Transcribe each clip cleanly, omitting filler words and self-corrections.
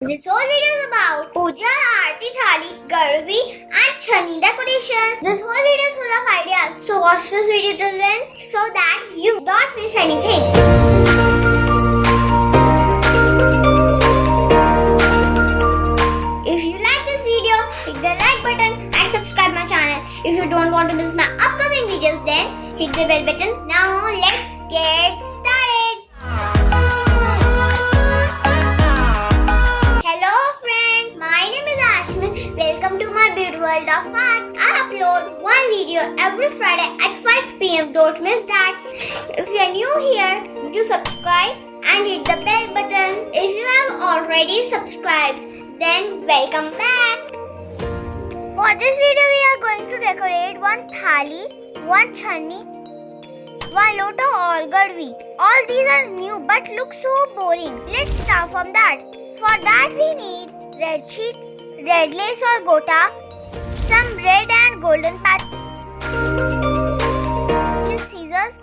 This whole video is about Pooja, Aarti Thali, Garvi and Channi decoration. This whole video is full of ideas. So watch this video till the end so that you don't miss anything. If you like this video, hit the like button and subscribe my channel. If you don't want to miss my upcoming videos, then hit the bell button. Now let's get started. Hello friends, my name is Ashmin. Welcome to my beautiful world of art. I upload one video every Friday at 5 p.m. Don't miss that. If you are new here, do subscribe and hit the bell button. If you have already subscribed, then welcome back. For this video, we are going to decorate one thali, one channi, one lota or garvi. All these are new but look so boring. Let's start from that. For that we need red sheet, red lace or gota, some red and golden patch, scissors,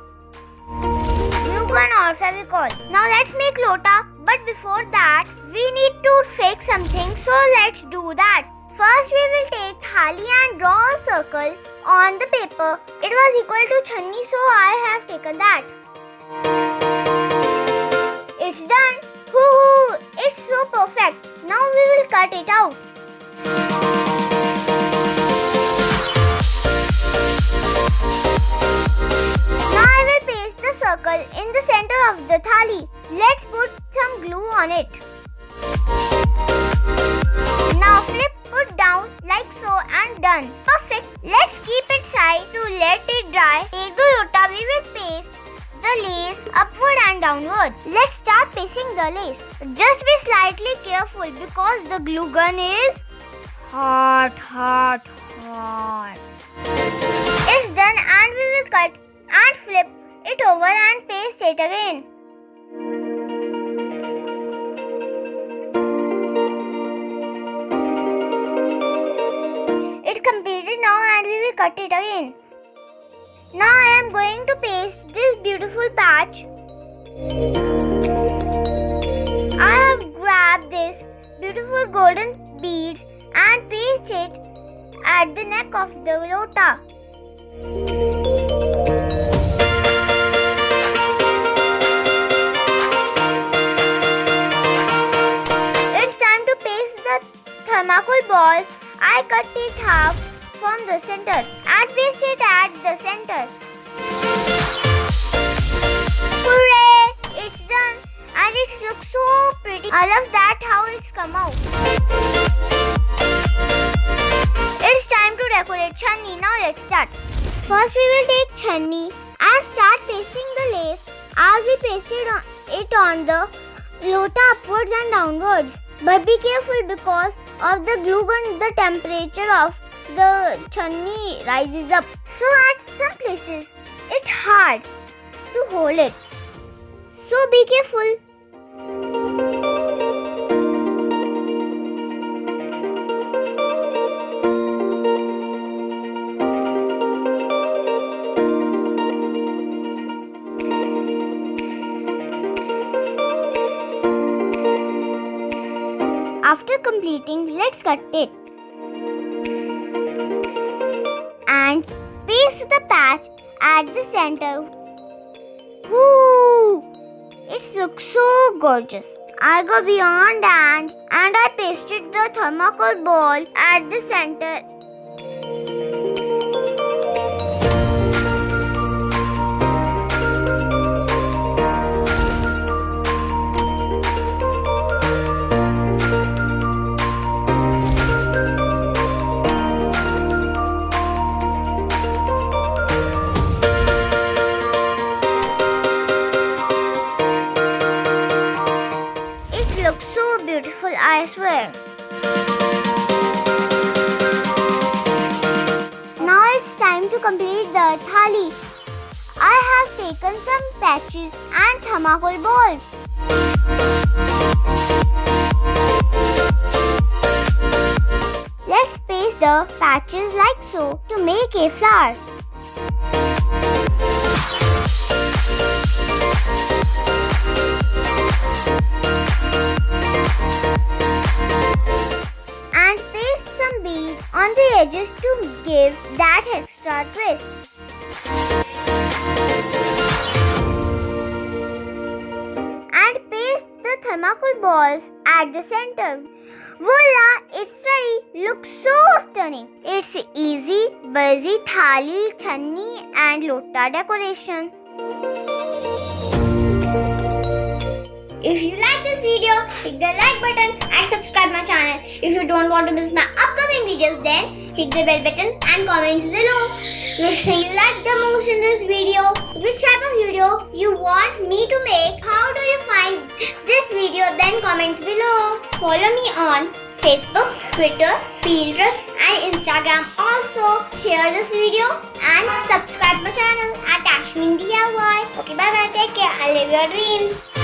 glue gun or fevicol. Now let's make lota, but before that we need to fake something, so let's do that. First we will take thali and draw a circle on the paper. It was equal to channi, so I have taken that. It's done. Hoo-hoo! It's so perfect. Now we will cut it out. Now I will paste the circle in the center of the thali. Let's put some glue on it. Now flip, put down like so and done. Perfect. Let's keep it side to let it dry. Take the lota, we will paste the lace upward and downward. Let's start pasting the lace. Just be slightly careful because the glue gun is hot. It's done and we will cut and flip it over and paste it again. It's completed now and we will cut it again. Now I am going to paste this beautiful patch. I have grabbed this beautiful golden beads and paste it at the neck of the lota. It's time to paste the thermocol balls. I cut it half from the center and paste it at the center. Hooray! It's done and it looks so pretty. I love that how it's come out. It's time to decorate channi. Now let's start. First we will take channi and start pasting the lace as we pasted it on the lota upwards and downwards. But be careful because of the glue gun, the temperature of the channi rises up. So at some places it's hard to hold it. So be careful. After completing, let's cut it and paste the patch at the center. Woo! It looks so gorgeous. I go beyond and I pasted the thermocol ball at the center. Beautiful, I swear. Now it's time to complete the thali. I have taken some patches and thermocol balls. Let's paste the patches like so to make a flower. edges to give that extra twist. And paste the thermocol balls at the center. Voila! It's ready! Looks so stunning! It's easy, busy thali, channi and lota decoration. If you like this video, hit the like button and subscribe my channel. If you don't want to miss my upcoming videos, then hit the bell button and comment below. Which thing you like the most in this video? Which type of video you want me to make? How do you find this video? Then comment below. Follow me on Facebook, Twitter, Pinterest and Instagram. Also, share this video and subscribe my channel at Ashmin DIY. Okay, bye bye. Take care and live your dreams.